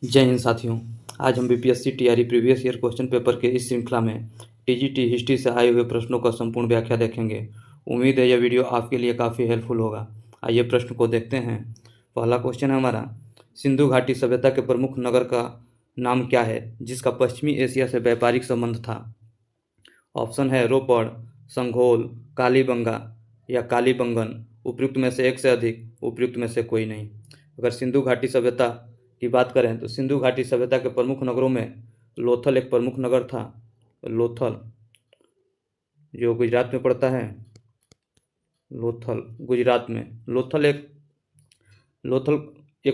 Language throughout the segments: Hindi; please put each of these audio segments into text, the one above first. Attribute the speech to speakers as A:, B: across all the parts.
A: जय हिंद साथियों। आज हम BPSC TRE previous year question paper के इस श्रृंखला में टीजीटी हिस्ट्री से आए हुए प्रश्नों का संपूर्ण व्याख्या देखेंगे। उम्मीद है यह वीडियो आपके लिए काफ़ी हेल्पफुल होगा। आइए प्रश्न को देखते हैं। पहला क्वेश्चन है हमारा, सिंधु घाटी सभ्यता के प्रमुख नगर का नाम क्या है जिसका पश्चिमी एशिया से व्यापारिक संबंध था? ऑप्शन है रोपड़, संघोल, कालीबंगा या कालीबंगन। उपयुक्त में से एक से अधिक, उपयुक्त में से कोई नहीं। अगर सिंधु घाटी सभ्यता की बात करें तो सिंधु घाटी सभ्यता के प्रमुख नगरों में लोथल एक प्रमुख नगर था। लोथल जो गुजरात में पड़ता है, लोथल गुजरात में। लोथल एक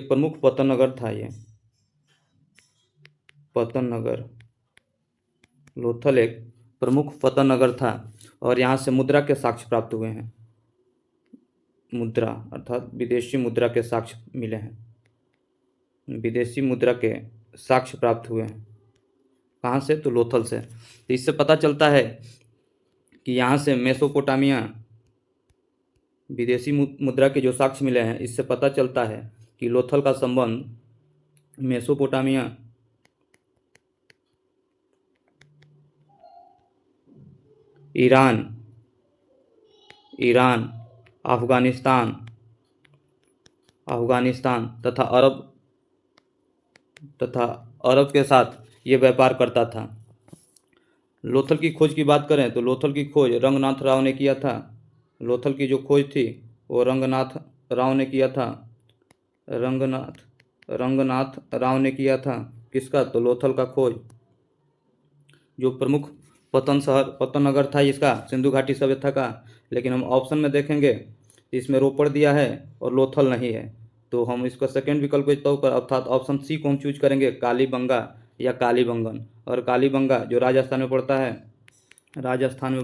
A: प्रमुख पतन नगर था। ये पतन नगर, लोथल एक प्रमुख पतन नगर था और यहाँ से मुद्रा के साक्ष्य प्राप्त हुए हैं। मुद्रा अर्थात विदेशी मुद्रा के साक्ष्य मिले हैं। विदेशी मुद्रा के साक्ष्य प्राप्त हुए हैं। कहाँ से? तो लोथल से। तो इससे पता चलता है कि यहाँ से मेसोपोटामिया, विदेशी मुद्रा के जो साक्ष्य मिले हैं, इससे पता चलता है कि लोथल का संबंध मेसोपोटामिया, ईरान, अफगानिस्तान तथा अरब के साथ ये व्यापार करता था। लोथल की खोज की बात करें तो लोथल की खोज रंगनाथ राव ने किया था। लोथल की जो खोज थी वो रंगनाथ राव ने किया था। रंगनाथ राव ने किया था। किसका? तो लोथल का खोज। जो प्रमुख पतन नगर था इसका, सिंधु घाटी सभ्यता का। लेकिन हम ऑप्शन में देखेंगे इसमें रोपड़ दिया है और लोथल नहीं है, तो हम इसका सेकंड विकल्प के तौर पर अर्थात ऑप्शन सी को हम चूज करेंगे, कालीबंगा या कालीबंगन। और कालीबंगा जो राजस्थान में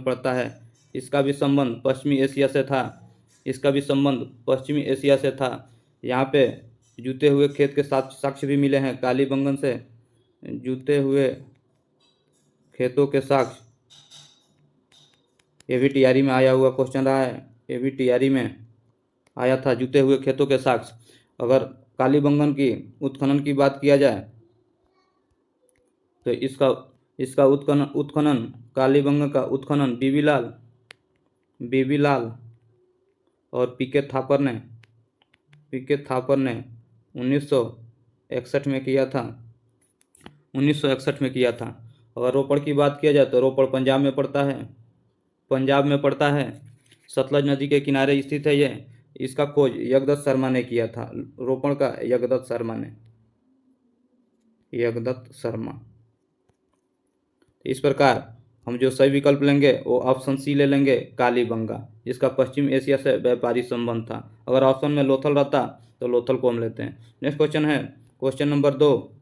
A: पड़ता है, इसका भी संबंध पश्चिमी एशिया से था। यहाँ पे जूते हुए खेत के साथ साक्ष्य भी मिले हैं कालीबंगन से। जूते हुए खेतों के साक्ष्य, ये भी टीआरई में आया हुआ क्वेश्चन रहा है। ये भी टीआरई में आया था, जूते हुए खेतों के साक्ष्य। अगर कालीबंगन की उत्खनन की बात किया जाए तो इसका उत्खनन कालीबंगन का उत्खनन बीबी लाल और पीके थापर ने 1961 में किया था। 1961 में किया था। अगर रोपड़ की बात किया जाए तो रोपड़ पंजाब में पड़ता है। सतलज नदी के किनारे स्थित है ये। इसका खोज यज्ञदत्त शर्मा ने किया था। रोपड़ का यज्ञदत्त शर्मा। इस प्रकार हम जो सही विकल्प लेंगे वो ऑप्शन सी ले लेंगे, कालीबंगा, जिसका पश्चिम एशिया से व्यापारी संबंध था। अगर ऑप्शन में लोथल रहता तो लोथल को हम लेते हैं। नेक्स्ट क्वेश्चन है क्वेश्चन नंबर 2।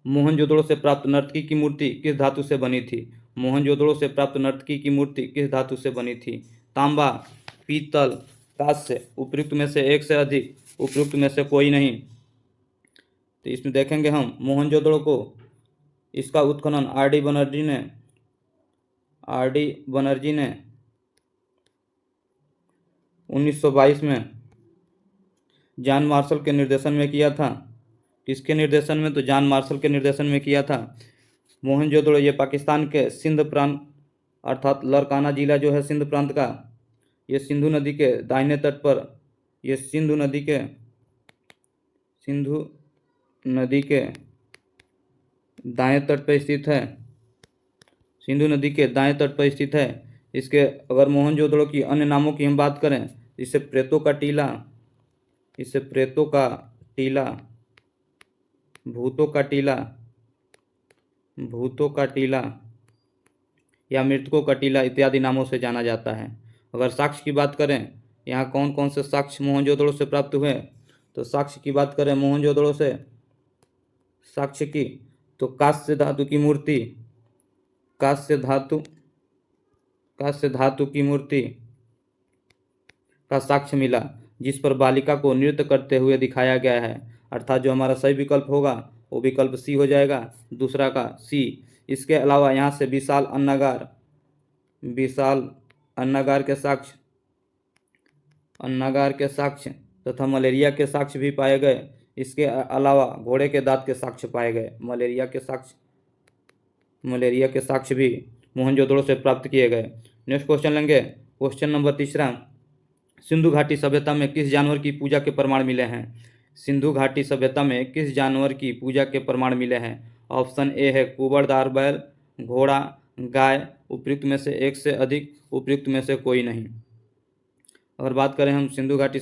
A: मोहनजोदड़ो से प्राप्त नर्तकी की मूर्ति किस धातु से बनी थी? मोहनजोदड़ो से प्राप्त नर्तकी की मूर्ति किस धातु से बनी थी? तांबा, पीतल, कांस्य। उपयुक्त में से एक से अधिक, उपयुक्त में से कोई नहीं। तो इसमें देखेंगे हम मोहनजोदड़ो को, इसका उत्खनन आर डी बनर्जी ने 1922 में जॉन मार्शल के निर्देशन में किया था। किसके निर्देशन में? तो जॉन मार्शल के निर्देशन में किया था। मोहनजोदड़ो ये पाकिस्तान के सिंध प्रांत अर्थात लड़काना जिला जो है सिंध प्रांत का, ये सिंधु नदी के दाहिने तट पर, ये सिंधु नदी के दाएं तट पर स्थित है। सिंधु नदी के दाएं तट पर स्थित है। इसके अगर मोहनजोदड़ो की अन्य नामों की हम बात करें, इसे प्रेतों का टीला, भूतों का टीला या मृतकों का टीला इत्यादि नामों से जाना जाता है। अगर साक्ष्य की बात करें, यहाँ कौन कौन से साक्ष्य मोहनजोदड़ो से प्राप्त हुए, तो साक्ष्य की बात करें मोहनजोदड़ो से साक्ष्य की, तो कांस्य धातु की मूर्ति का साक्ष्य मिला, जिस पर बालिका को नृत्य करते हुए दिखाया गया है। अर्थात जो हमारा सही विकल्प होगा वो विकल्प सी हो जाएगा, दूसरा का सी। इसके अलावा यहाँ से विशाल अन्नागार के साक्ष्य तथा मलेरिया के साक्ष्य भी पाए गए। इसके अलावा घोड़े के दांत के साक्ष्य पाए गए। मलेरिया के साक्ष्य भी मोहनजोदड़ो से प्राप्त किए गए। नेक्स्ट क्वेश्चन लेंगे, क्वेश्चन नंबर 3। सिंधु घाटी सभ्यता में किस जानवर की पूजा के प्रमाण मिले हैं? सिंधु घाटी सभ्यता में किस जानवर की पूजा के प्रमाण मिले हैं? ऑप्शन ए है कुबड़दार बैल, घोड़ा, गाय, उपयुक्त में से एक से अधिक, उपयुक्त में से कोई नहीं। अगर बात करें हम सिंधु घाटी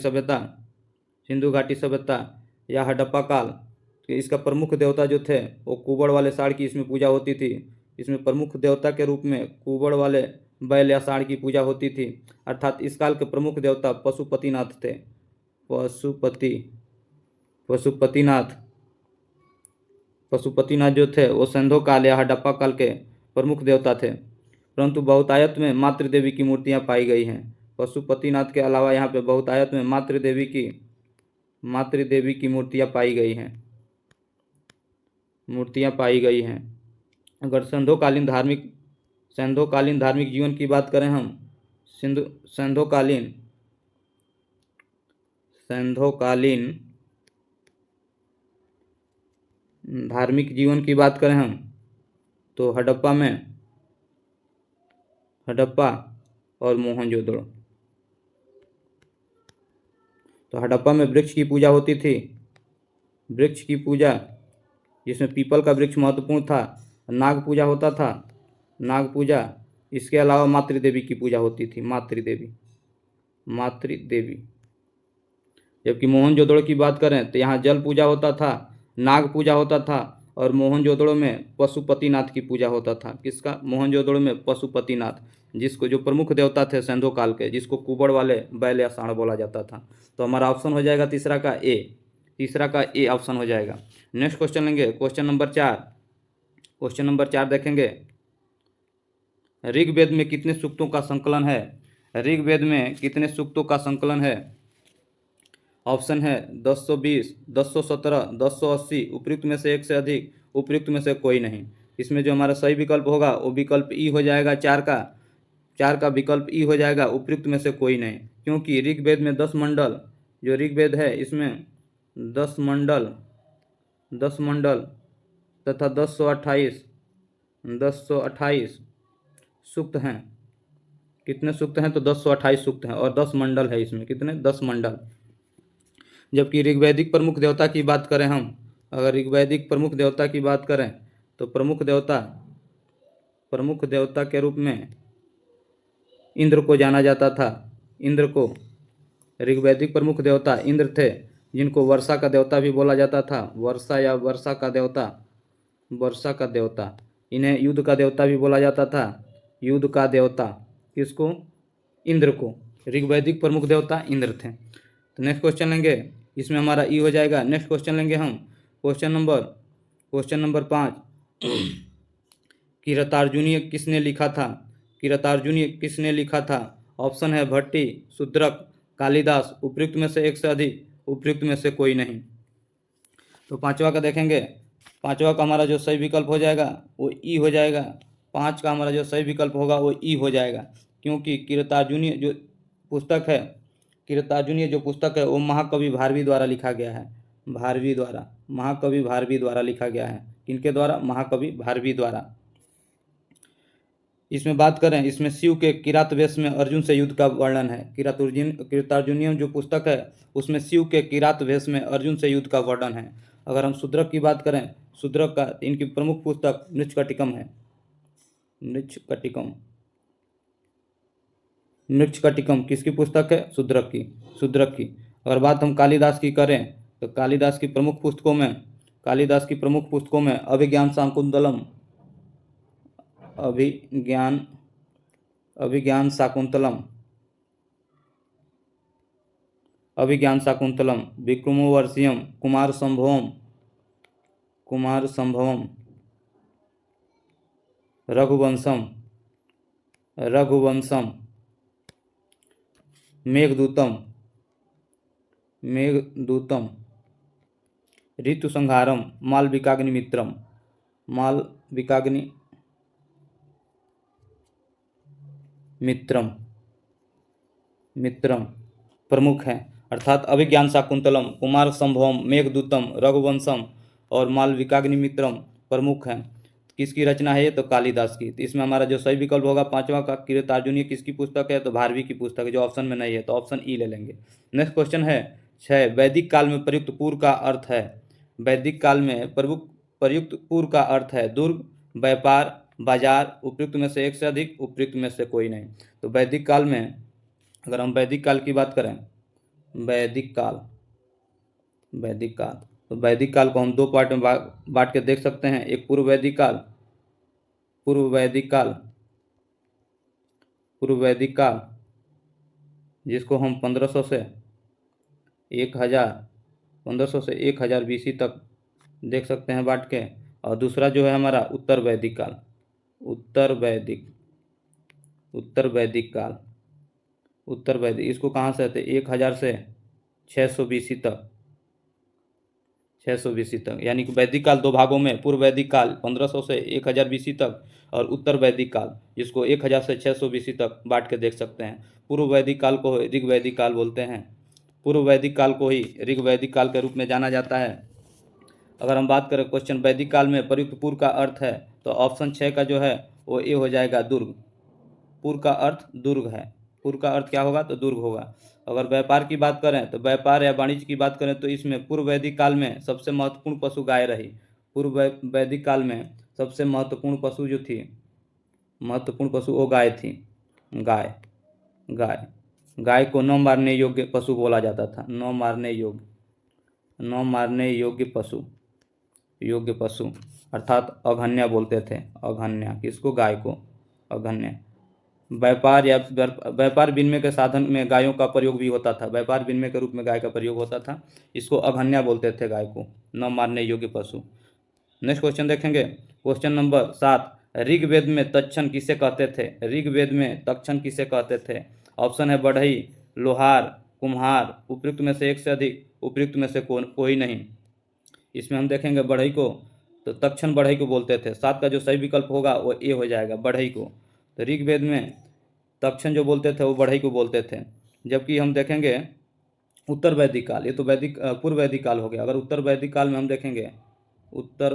A: सभ्यता या हड़प्पा काल, तो इसका प्रमुख देवता जो थे वो कुबड़ वाले सांड की इसमें पूजा होती थी। इसमें प्रमुख देवता के रूप में कुबड़ वाले बैल या सांड की पूजा होती थी। अर्थात इस काल के प्रमुख देवता पशुपतिनाथ थे। पशुपतिनाथ जो थे वो सिंधु काल या हड़प्पा काल के प्रमुख देवता थे, परंतु बहुतायत में मातृ देवी की मूर्तियां पाई गई हैं। पशुपतिनाथ के अलावा यहाँ पे बहुतायत में मातृ देवी की मूर्तियां पाई गई हैं। अगर संध्योकालीन धार्मिक जीवन की बात करें हम, संध्योकालीन धार्मिक जीवन की बात करें हम, तो हड़प्पा और मोहनजोदड़ो। तो हड़प्पा में वृक्ष की पूजा होती थी, वृक्ष की पूजा जिसमें पीपल का वृक्ष महत्वपूर्ण था। नाग पूजा होता था, नाग पूजा। इसके अलावा मातृ देवी की पूजा होती थी, मातृ देवी। जबकि मोहनजोदड़ो की बात करें तो यहाँ जल पूजा होता था, नाग पूजा होता था, और मोहनजोदड़ो में पशुपतिनाथ की पूजा होता था। किसका? मोहनजोदड़ो में पशुपतिनाथ, जिसको जो प्रमुख देवता थे सिंधु काल के, जिसको कुबड़ वाले बैल या सांड बोला जाता था। तो हमारा ऑप्शन हो जाएगा तीसरा का ए ऑप्शन हो जाएगा। नेक्स्ट क्वेश्चन लेंगे, क्वेश्चन नंबर 4 देखेंगे। ऋग्वेद में कितने सूक्तों का संकलन है? ऋग्वेद में कितने सूक्तों का संकलन है? ऑप्शन है 1020, 1017, 1080, उपयुक्त में से एक से अधिक, उपयुक्त में से कोई नहीं। इसमें जो हमारा सही विकल्प होगा वो विकल्प ई हो जाएगा, 4 का विकल्प ई हो जाएगा, उपयुक्त में से कोई नहीं। क्योंकि ऋग्वेद में 10 मंडल, जो ऋग्वेद है इसमें 10 मंडल तथा 1028 सूक्त हैं। कितने सूक्त हैं? तो 1028 सूक्त हैं, और 10 मंडल है इसमें। कितने? 10 मंडल। जबकि ऋग्वैदिक प्रमुख देवता की बात करें हम, अगर ऋग्वैदिक प्रमुख देवता की बात करें तो प्रमुख देवता के रूप में इंद्र को जाना जाता था। इंद्र को ऋग्वैदिक प्रमुख देवता इंद्र थे, जिनको वर्षा का देवता भी बोला जाता था। वर्षा या वर्षा का देवता। इन्हें युद्ध का देवता भी बोला जाता था। युद्ध का देवता किसको? इंद्र को। ऋग्वैदिक प्रमुख देवता इंद्र थे। तो नेक्स्ट क्वेश्चन लेंगे, इसमें हमारा ई हो जाएगा। नेक्स्ट क्वेश्चन लेंगे हम, क्वेश्चन नंबर 5। किरातार्जुनीय किसने लिखा था? ऑप्शन है भट्टी, शूद्रक, कालिदास, उपयुक्त में से एक से अधिक, उपयुक्त में से कोई नहीं। तो 5वां का देखेंगे, 5वां का हमारा जो सही विकल्प हो जाएगा वो ई हो जाएगा। 5 का हमारा जो सही विकल्प होगा वो ई हो जाएगा, क्योंकि किरातार्जुनीय जो पुस्तक है वो महाकवि भारवी द्वारा लिखा गया है। महाकवि भारवी द्वारा लिखा गया है। किनके द्वारा? महाकवि भारवी द्वारा। इसमें बात करें, इसमें शिव के किरात वेश में अर्जुन से युद्ध का वर्णन है। किरातार्जुनीयम जो पुस्तक है उसमें शिव के किरात वेश में अर्जुन से युद्ध का वर्णन है। अगर हम शूद्रक की बात करें, शूद्रक का इनकी प्रमुख पुस्तक मृच्छकटिकम है। मृच्छकटिकम किसकी पुस्तक है? शूद्रक की। अगर बात हम कालिदास की करें तो कालिदास की प्रमुख पुस्तकों में अभिज्ञान शाकुंतलम, विक्रमोर्वशीयम, कुमार संभवम, रघुवंशम, मेघदूतम, ऋतुसंहारम, मालविकाग्नि मित्रम प्रमुख हैं। अर्थात अभिज्ञान शाकुंतलम, कुमार संभवम, मेघदूतम, रघुवंशम और मालविकाग्निमित्रम प्रमुख हैं। किसकी रचना है ये? तो कालिदास की। तो इसमें हमारा जो सही विकल्प होगा पांचवा का किरतार्जुनीय किसकी पुस्तक है? तो भारवी की पुस्तक है, जो ऑप्शन में नहीं है, तो ऑप्शन ई ले लेंगे। नेक्स्ट क्वेश्चन है 6, वैदिक काल में प्रयुक्त पूर्व का अर्थ है। वैदिक काल में प्रयुक्त पूर्व का अर्थ है दुर्ग, व्यापार, बाजार, उपयुक्त में से एक से अधिक, उपयुक्त में से कोई नहीं। तो वैदिक काल में अगर हम वैदिक काल की बात करें, वैदिक काल तो वैदिक काल को हम दो पार्ट में बांट के देख सकते हैं। एक पूर्व वैदिक काल जिसको हम 1500 से 1000 BC तक देख सकते हैं बांट के, और दूसरा जो है हमारा उत्तर वैदिक इसको कहाँ से आते? 1000 से 600 BC तक, यानी कि वैदिक काल दो भागों में, पूर्व वैदिक काल 1500 से 1000 BC तक, और उत्तर वैदिक काल जिसको 1000 से 600 BC तक बांट के देख सकते हैं। पूर्व वैदिक काल को ऋग वैदिक काल बोलते हैं। पूर्व वैदिक काल को ही ऋग वैदिक काल के रूप में जाना जाता है। अगर हम बात करें क्वेश्चन वैदिक काल में प्रयुक्त पूर्व का अर्थ है, तो ऑप्शन 6 का जो है वो ए हो जाएगा, दुर्ग। पूर्व का अर्थ दुर्ग है। पूर्व का अर्थ क्या होगा? तो दुर्ग होगा। अगर व्यापार की बात करें, तो व्यापार या वाणिज्य की बात करें, तो इसमें पूर्व वैदिक काल में सबसे महत्वपूर्ण पशु गाय रही। पूर्व वैदिक काल में सबसे महत्वपूर्ण पशु जो थी, वो गाय थी। गाय को न मारने योग्य पशु बोला जाता था। न मारने योग्य पशु अर्थात अघन्या बोलते थे। अघन्या किसको? गाय को अघन्या। व्यापार विनिमय के साधन में गायों का प्रयोग भी होता था। व्यापार विनिमय के रूप में गाय का प्रयोग होता था। इसको अघन्या बोलते थे, गाय को, न मारने योग्य पशु। नेक्स्ट क्वेश्चन देखेंगे, क्वेश्चन नंबर 7, ऋग्वेद में तक्षण किसे कहते थे? ऑप्शन है बढ़ई, लोहार, कुम्हार, उपयुक्त में से एक से अधिक, उपयुक्त में से कोई नहीं। इसमें हम देखेंगे बढ़ई को, तो तक्षण बढ़ई को बोलते थे। 7 का जो सही विकल्प होगा वो ए हो जाएगा, बढ़ई को। तो ऋग्वेद में तक्षण जो बोलते थे वो बढ़ई को बोलते थे। जबकि हम देखेंगे उत्तर वैदिक काल, ये तो पूर्व वैदिक काल हो गया। अगर उत्तर वैदिक काल में हम देखेंगे, उत्तर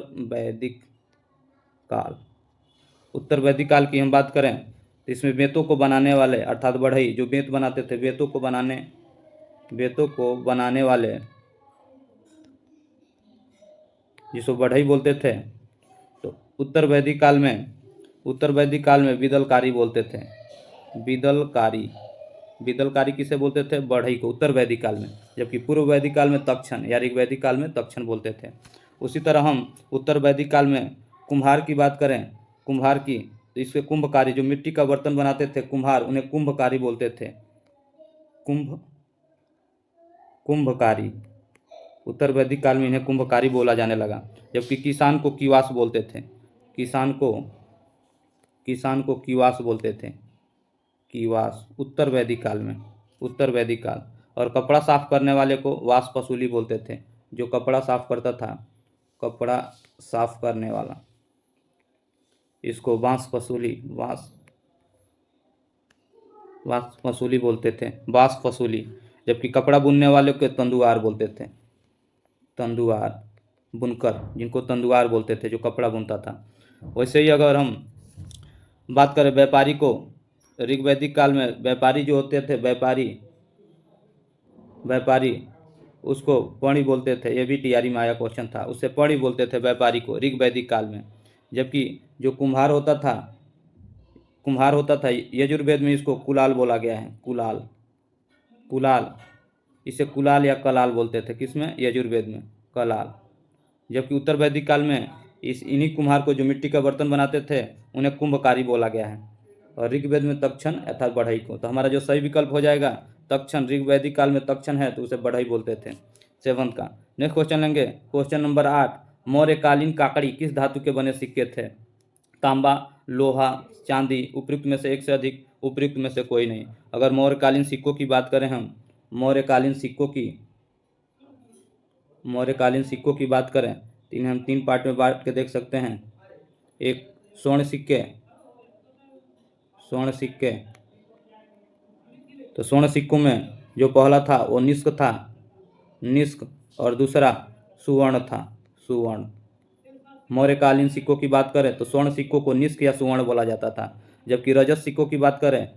A: वैदिक काल की हम बात करें, तो इसमें बेंतों को बनाने वाले अर्थात बढ़ई जो बेंत बनाते थे, बेंतों को बनाने वाले जिसको बढ़ई बोलते थे, तो उत्तर वैदिक काल में बिदलकारी बोलते थे। बिदलकारी किसे बोलते थे? बढ़ई को, उत्तर वैदिक काल में। जबकि पूर्व वैदिक काल में तक्षण या ऋग वैदिक काल में तक्षण बोलते थे। उसी तरह हम उत्तर वैदिक काल में कुम्हार की बात करें, तो इसके कुंभकारी जो मिट्टी का बर्तन बनाते थे कुम्हार, उन्हें कुंभकारी बोलते थे। कुंभकारी उत्तर वैदिक काल में इन्हें कुंभकारी बोला जाने लगा। जबकि किसान को किवास बोलते थे। किसान को किवास बोलते थे। किवास उत्तर वैदिक काल। और कपड़ा साफ करने वाले को वास पसूली बोलते थे। जो कपड़ा साफ करता था, कपड़ा साफ करने वाला, इसको वास पसूली बोलते थे। वास पसूली। जबकि कपड़ा बुनने वाले को तंदुआर बोलते थे। तंदुआर बुनकर, जिनको तंदुआर बोलते थे, जो कपड़ा बुनता था। वैसे ही अगर हम बात करें व्यापारी को, ऋग वैदिक काल में व्यापारी जो होते थे, व्यापारी उसको पणी बोलते थे। ये भी टीआरई में आया क्वेश्चन था, उससे पणी बोलते थे व्यापारी को ऋग वैदिक काल में। जबकि जो कुम्हार होता था यजुर्वेद में इसको कुलाल बोला गया है। कुलाल इसे कुलाल या कलाल बोलते थे। किसमें? यजुर्वेद में कलाल। जबकि उत्तर वैदिक काल में इन्हीं कुम्हार को जो मिट्टी का बर्तन बनाते थे उन्हें कुंभकारी बोला गया है। और ऋग्वेद में तक्षण अर्थात बढ़ई को। तो हमारा जो सही विकल्प हो जाएगा तक्षण। ऋग वैदिक काल में तक्षण है तो उसे बढ़ई बोलते थे। 7 का नेक्स्ट क्वेश्चन लेंगे, क्वेश्चन नंबर 8, मौर्यकालीन काकड़ी किस धातु के बने सिक्के थे? तांबा, लोहा, चांदी, उपयुक्त में से एक से अधिक, उपयुक्त में से कोई नहीं। अगर मौर्यकालीन सिक्कों की बात करें हम, मौर्यकालीन सिक्कों की बात करें, तो इन्हें हम 3 पार्ट में बांट के देख सकते हैं। एक स्वर्ण सिक्के, तो स्वर्ण सिक्कों में जो पहला था वो निष्क था, निष्क, और दूसरा सुवर्ण था, सुवर्ण। मौर्यकालीन सिक्कों की बात करें तो स्वर्ण सिक्कों को निष्क या सुवर्ण बोला जाता था, जबकि रजत सिक्कों की बात करें,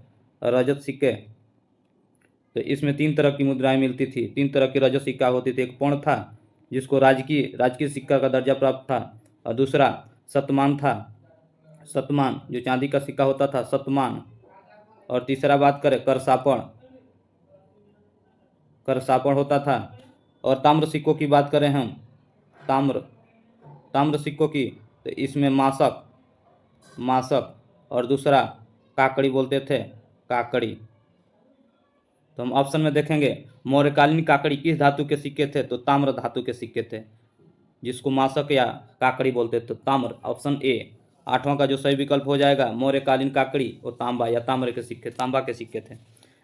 A: रजत सिक्के, तो इसमें 3 तरह की मुद्राएं मिलती थी। 3 तरह की रजत सिक्का होती थी। एक पौण था जिसको राजकीय सिक्का का दर्जा प्राप्त था, और दूसरा शतमान था, शतमान जो चांदी का सिक्का होता था, शतमान। और तीसरा बात करें करसापण, करसापण होता था। और ताम्र सिक्कों की बात करें हम, ताम्र, ताम्र सिक्कों की, तो इसमें मासक, मासक, और दूसरा काकड़ी बोलते थे, काकड़ी। तो हम ऑप्शन में देखेंगे मौर्यकालीन काकड़ी किस धातु के सिक्के थे, तो ताम्र धातु के सिक्के थे, जिसको मासक या काकड़ी बोलते थे, ताम्र, ऑप्शन ए। 8वां का जो सही विकल्प हो जाएगा मौर्यकालीन काकड़ी, वो तांबा या ताम्र के सिक्के, तांबा के सिक्के थे।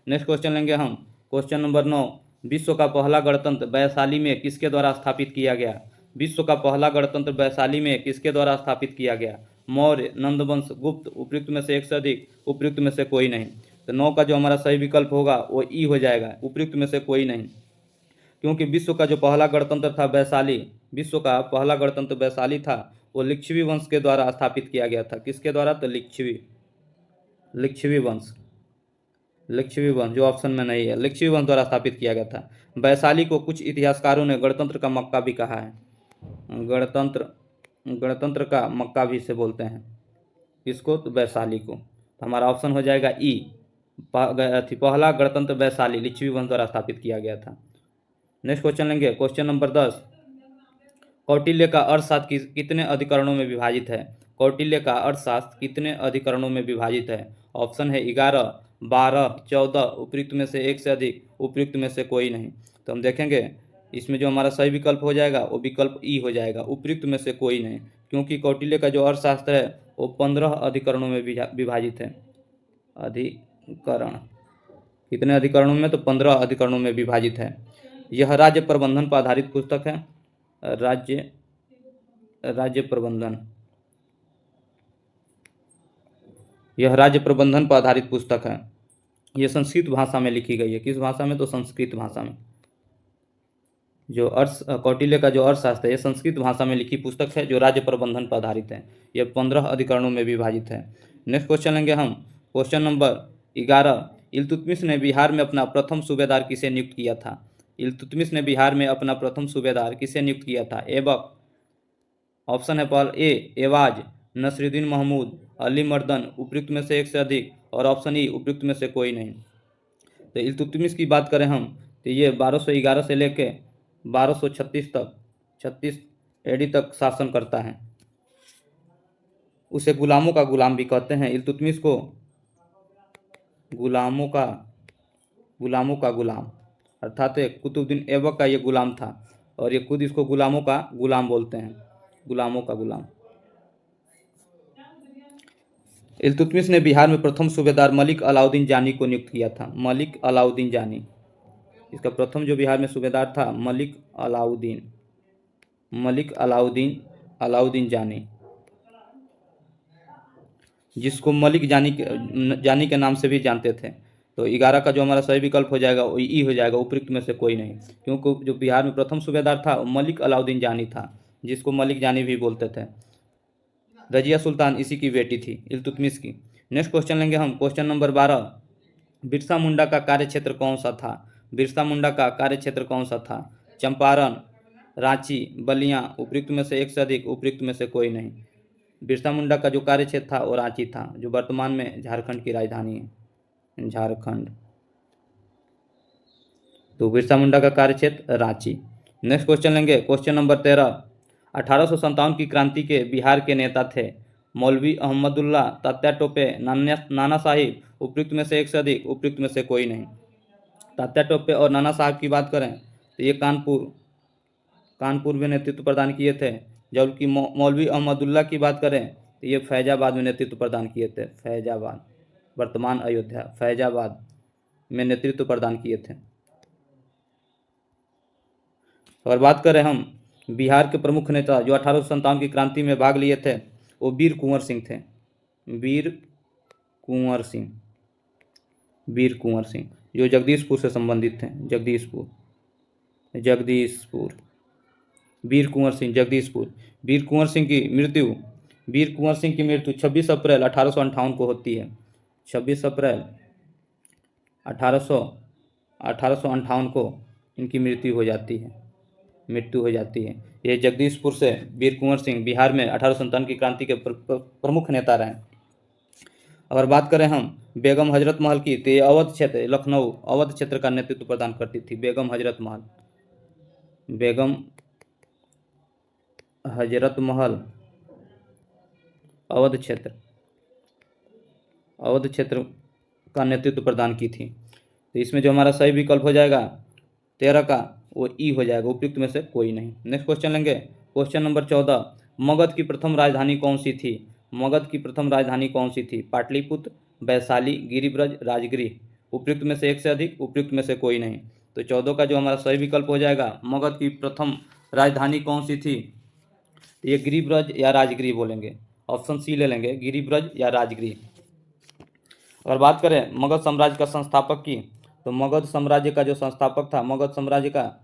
A: नेक्स्ट क्वेश्चन लेंगे हम, क्वेश्चन नंबर 9। विश्व का पहला गणतंत्र वैशाली में किसके द्वारा स्थापित किया गया? विश्व का पहला गणतंत्र वैशाली में किसके द्वारा स्थापित किया गया? मौर्य, नंदवंश, गुप्त, उपयुक्त में से एक से अधिक, उपयुक्त में से कोई नहीं। तो 9 का जो हमारा सही विकल्प होगा वो ई हो जाएगा, उपयुक्त में से कोई नहीं, क्योंकि विश्व का जो पहला गणतंत्र था वैशाली, विश्व का पहला गणतंत्र वैशाली था, वो लिच्छवी वंश के द्वारा स्थापित किया गया था। किसके द्वारा? तो लिच्छवी, लिच्छवी वंश, लिच्छवी वंश जो ऑप्शन में नहीं है, लिच्छवी वंश द्वारा स्थापित किया गया था। वैशाली को कुछ इतिहासकारों ने गणतंत्र का मक्का भी कहा है, गणतंत्र, गणतंत्र का मक्का भी इसे बोलते हैं। किसको? तो वैशाली को। तो हमारा ऑप्शन हो जाएगा ई, पहला गणतंत्र वैशाली लिच्छवी वंश द्वारा स्थापित किया गया था। नेक्स्ट क्वेश्चन लेंगे, क्वेश्चन नंबर 10। कौटिल्य का अर्थशास्त्र कितने अधिकरणों में विभाजित है? कौटिल्य का अर्थशास्त्र कितने अधिकरणों में विभाजित है? ऑप्शन है 11, 12, 14, उपयुक्त में से एक से अधिक, उपयुक्त में से कोई नहीं। तो हम देखेंगे इसमें जो हमारा सही विकल्प हो जाएगा वो विकल्प ई हो जाएगा, उपयुक्त में से कोई नहीं, क्योंकि कौटिल्य का जो अर्थशास्त्र है वो 15 अधिकरणों में विभाजित है। अधिकरण कितने अधिकरणों में? तो 15 अधिकरणों में विभाजित है। यह राज्य प्रबंधन पर आधारित पुस्तक है, राज्य प्रबंधन, यह राज्य प्रबंधन पर आधारित पुस्तक है। यह संस्कृत भाषा में लिखी गई है। किस भाषा में? तो संस्कृत भाषा में। जो कौटिल्य का जो अर्थशास्त्र है यह संस्कृत भाषा में लिखी पुस्तक है जो राज्य प्रबंधन पर आधारित है। यह 15 अधिकरणों में विभाजित है। नेक्स्ट क्वेश्चन लेंगे हम, क्वेश्चन नंबर 11। इल्तुतमिश ने बिहार में अपना प्रथम सूबेदार किसे नियुक्त किया था? इल्तुतमिश ने बिहार में अपना प्रथम सूबेदार किसे नियुक्त किया था? ऐबक, ऑप्शन है पहला ए एवाज, नसरुद्दीन महमूद, अली मर्दन, उपयुक्त में से एक से अधिक, और ऑप्शन ई उपयुक्त में से कोई नहीं। तो इल्तुतमिश की बात करें हम तो ये 1211 से लेके 1236 तक, 36 एडी तक शासन करता है। उसे गुलामों का गुलाम भी कहते हैं। इल्तुतमिश को गुलामों का गुलाम, अर्थात कुतुबुद्दीन ऐबक का ये गुलाम था, और ये खुद इसको गुलामों का गुलाम बोलते हैं, गुलामों का गुलाम। इल्तुतमिश ने बिहार में प्रथम सूबेदार मलिक अलाउद्दीन जानी को नियुक्त किया था। मलिक अलाउद्दीन जानी, इसका प्रथम जो बिहार में सूबेदार था मलिक अलाउद्दीन जानी, जिसको मलिक जानी के नाम से भी जानते थे। तो 11 का जो हमारा सही विकल्प हो जाएगा वो ई हो जाएगा, उपयुक्त में से कोई नहीं, क्योंकि जो बिहार में प्रथम सूबेदार था वो मलिक अलाउद्दीन जानी था, जिसको मलिक जानी भी बोलते थे। रजिया सुल्तान इसी की बेटी थी, इल्तुतमिश की। नेक्स्ट क्वेश्चन लेंगे हम, क्वेश्चन नंबर 12। बिरसा मुंडा का कार्यक्षेत्र कौन सा था? बिरसा मुंडा का कार्यक्षेत्र कौन सा था? चंपारण, रांची, बलिया, उपयुक्त में से एक से अधिक, उपयुक्त में से कोई नहीं। बिरसा मुंडा का जो कार्यक्षेत्र था वो रांची था, जो वर्तमान में झारखंड की राजधानी है, झारखंड। तो बिरसा मुंडा का कार्यक्षेत्र रांची। नेक्स्ट क्वेश्चन लेंगे, क्वेश्चन नंबर 13। 1857 की क्रांति के बिहार के नेता थे मौलवी अहमदुल्ला, तात्या टोपे, नाना साहिब, उपयुक्त में से एक से अधिक, उपयुक्त में से कोई नहीं। तात्या टोपे और नाना साहब की बात करें तो ये कानपुर में नेतृत्व प्रदान किए थे, जबकि मौलवी अहमदुल्ला की बात करें तो ये फैजाबाद में नेतृत्व प्रदान किए थे। फैजाबाद, वर्तमान अयोध्या, फैजाबाद में नेतृत्व प्रदान किए थे। और बात करें हम बिहार के प्रमुख नेता जो 1857 की क्रांति में भाग लिए थे वो वीर कुंवर सिंह थे, वीर कुंवर सिंह, जो जगदीशपुर से संबंधित थे। जगदीशपुर, वीर कुंवर सिंह, जगदीशपुर। वीर कुंवर सिंह की मृत्यु 26 अप्रैल 1858 को होती है। 26 अप्रैल 1858 को इनकी मृत्यु हो जाती है। ये जगदीशपुर से वीर कुंवर सिंह बिहार में 1857 की क्रांति के प्रमुख नेता रहे। अगर बात करें हम बेगम हजरत महल की, तो ये अवध क्षेत्र, लखनऊ अवध क्षेत्र का नेतृत्व प्रदान करती थी। बेगम हजरत महल अवध क्षेत्र का नेतृत्व प्रदान की थी। तो इसमें जो हमारा सही विकल्प हो जाएगा 13 का, वो ई हो जाएगा, उपयुक्त में से कोई नहीं। नेक्स्ट क्वेश्चन लेंगे, क्वेश्चन नंबर 14। मगध की प्रथम राजधानी कौन सी थी? पाटलिपुत्र, वैशाली, गिरिब्रज, राजगृह। उपयुक्त में से एक से अधिक, उपयुक्त में से कोई नहीं। तो 14 का जो हमारा सही विकल्प हो जाएगा, मगध की प्रथम राजधानी कौन सी थी? ये गिरिब्रज या राजगृह बोलेंगे। ऑप्शन सी ले लेंगे, गिरिब्रज या राजगृह। अगर बात करें मगध साम्राज्य का संस्थापक की, तो मगध साम्राज्य का जो संस्थापक था मगध साम्राज्य का,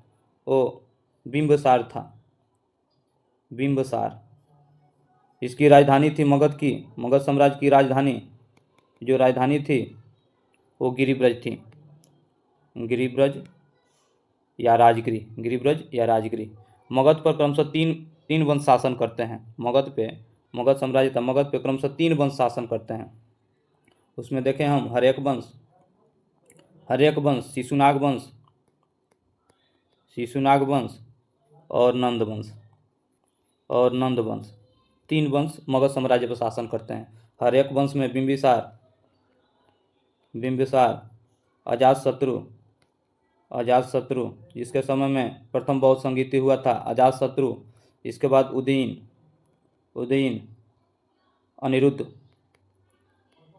A: वो बिंबिसार था। इसकी राजधानी थी मगध साम्राज्य की राजधानी थी वो गिरिब्रज थी। गिरिब्रज या राजगृह। मगध पर क्रमशः तीन वंश शासन करते हैं। मगध पे क्रमशः 3 वंश शासन करते हैं। उसमें देखें हम हर्यक वंश, शिशुनाग वंश और नंद वंश। 3 वंश मगध साम्राज्य पर शासन करते हैं। हर्यक वंश में बिंबिसार, अजातशत्रु जिसके समय में प्रथम बौद्ध संगीति हुआ था, अजातशत्रु। इसके बाद उदयन,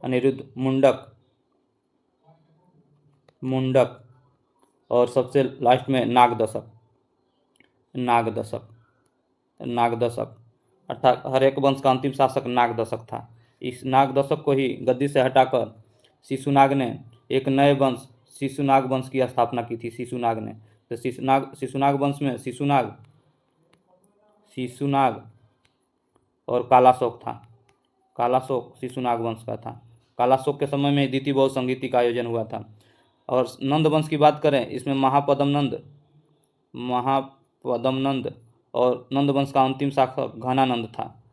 A: अनिरुद्ध, मुंडक और सबसे लास्ट में नागदशक। अर्थात हर्यक वंश का अंतिम शासक नागदशक था। इस नागदशक को ही गद्दी से हटाकर शिशुनाग ने एक नए वंश शिशुनाग वंश की स्थापना की थी। शिशुनाग ने, तो शिशुनाग वंश में शिशुनाग और कालाशोक था। कालाशोक शिशुनाग वंश का था। कालाशोक के समय में द्वितीय बौद्ध संगीति का आयोजन हुआ था। और नंद वंश की बात करें, इसमें महापद्म नंद और नंद वंश का अंतिम शासक घनानंद था।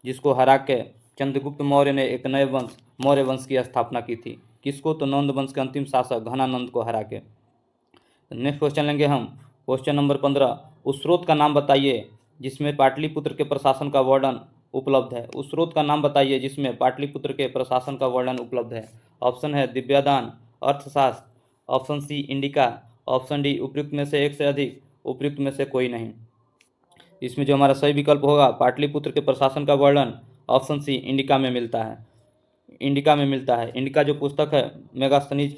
A: जिसको हरा के चंद्रगुप्त मौर्य ने एक नए वंश मौर्य वंश की स्थापना की थी। किसको? तो नंद वंश के अंतिम शासक घनानंद को हरा के। नेक्स्ट क्वेश्चन लेंगे हम, क्वेश्चन नंबर 15। उस स्रोत का नाम बताइए जिसमें पाटलिपुत्र के प्रशासन का वर्णन उपलब्ध है। उस स्रोत का नाम बताइए जिसमें पाटलिपुत्र के प्रशासन का वर्णन उपलब्ध है। ऑप्शन है दिव्यादान, अर्थशास्त्र, option C Indica, option D उपयुक्त में से एक से अधिक, उपयुक्त में से कोई नहीं। इसमें जो हमारा सही विकल्प होगा पाटलिपुत्र के प्रशासन का वर्णन ऑप्शन सी इंडिका में मिलता है। इंडिका जो पुस्तक है मेगास्थनीज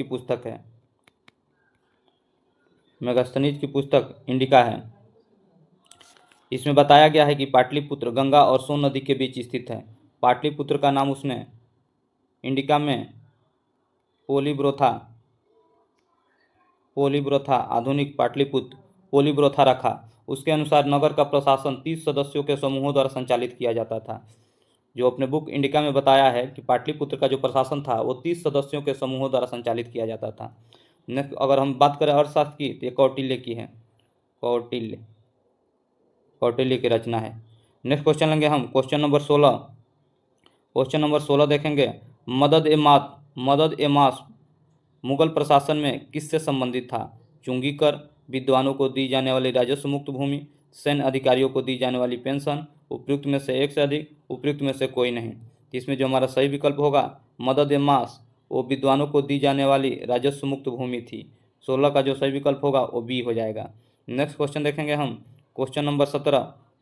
A: की पुस्तक इंडिका है। इसमें बताया गया है कि पाटलिपुत्र गंगा और सोन नदी के बीच स्थित है। पाटलिपुत्र का नाम उसने इंडिका में पोलीब्रोथा आधुनिक पाटलिपुत्र पोलीब्रोथा रखा। उसके अनुसार नगर का प्रशासन 30 सदस्यों के समूहों द्वारा संचालित किया जाता था। जो अपने बुक इंडिका में बताया है कि पाटलिपुत्र का जो प्रशासन था वो 30 सदस्यों के समूहों द्वारा संचालित किया जाता था। नेक्स्ट अगर हम बात करें अर्थशास्त्र की, तो ये कौटिल्य की है। कौटिल्य की रचना है। नेक्स्ट क्वेश्चन लेंगे हम, क्वेश्चन नंबर 16 देखेंगे। मदद ए मास मुगल प्रशासन में किससे संबंधित था? चुंगी कर, विद्वानों को दी जाने वाली राजस्व मुक्त भूमि, सैन्य अधिकारियों को दी जाने वाली पेंशन। उपयुक्त में से एक से अधिक, उपयुक्त में से कोई नहीं। इसमें जो हमारा सही विकल्प होगा मदद ए मास, वो विद्वानों को दी जाने वाली राजस्व मुक्त भूमि थी। 16 का जो सही विकल्प होगा वो बी हो जाएगा। नेक्स्ट क्वेश्चन देखेंगे हम, क्वेश्चन नंबर 17।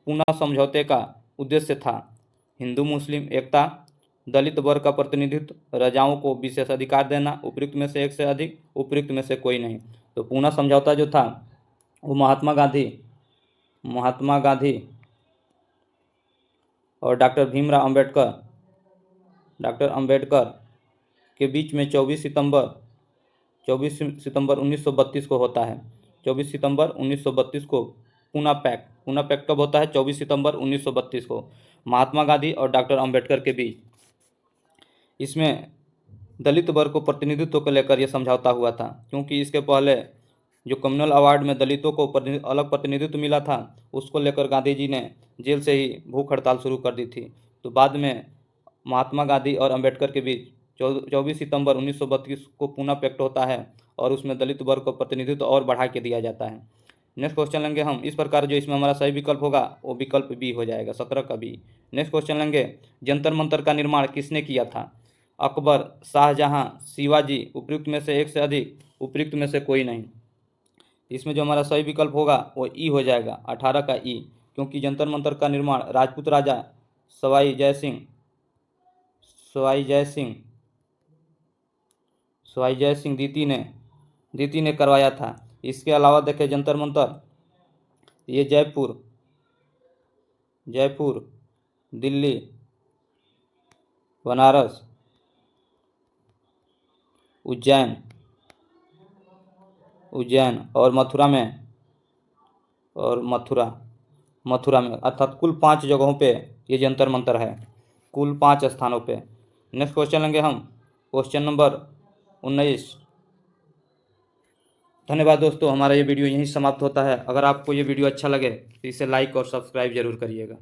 A: पूना समझौते का उद्देश्य था हिंदू मुस्लिम एकता, दलित वर्ग का प्रतिनिधित्व, राजाओं को विशेष अधिकार देना। उपयुक्त में से एक से अधिक, उपयुक्त में से कोई नहीं। तो पूना समझौता जो था वो महात्मा गांधी और डॉक्टर भीमराव अंबेडकर के बीच में 24 सितंबर 24 सितंबर 1932 को होता है। 24 सितंबर 1932 को पूना पैक्ट कब होता है? 24 सितंबर 1932 को, महात्मा गांधी और डॉक्टर अंबेडकर के बीच। इसमें दलित वर्ग को प्रतिनिधित्व को लेकर यह समझौता हुआ था, क्योंकि इसके पहले जो कम्युनल अवार्ड में दलितों को अलग प्रतिनिधित्व मिला था, उसको लेकर गांधी जी ने जेल से ही भूख हड़ताल शुरू कर दी थी। तो बाद में महात्मा गांधी और अंबेडकर के बीच 24 सितंबर 1932 को पूना पैक्ट होता है और उसमें दलित वर्ग को प्रतिनिधित्व और बढ़ा के दिया जाता है। नेक्स्ट क्वेश्चन लेंगे हम इस प्रकार, जो इसमें हमारा सही विकल्प होगा वो विकल्प बी हो जाएगा, 17 का बी। नेक्स्ट क्वेश्चन लेंगे, जंतर मंतर का निर्माण किसने किया था? अकबर, शाहजहां, शिवाजी, उपयुक्त में से एक से अधिक, उपयुक्त में से कोई नहीं। इसमें जो हमारा सही विकल्प होगा वो ई हो जाएगा, 18 का ई, क्योंकि जंतर मंतर का निर्माण राजपूत राजा सवाई जय सिंह द्वितीय ने करवाया था। इसके अलावा देखें जंतर मंतर, ये जयपुर, दिल्ली, बनारस, उज्जैन और मथुरा में, अर्थात कुल 5 जगहों पे ये जंतर मंतर है, कुल 5 स्थानों पे। नेक्स्ट क्वेश्चन लेंगे हम, क्वेश्चन नंबर 19। धन्यवाद दोस्तों, हमारा ये वीडियो यहीं समाप्त होता है। अगर आपको ये वीडियो अच्छा लगे तो इसे लाइक और सब्सक्राइब जरूर करिएगा।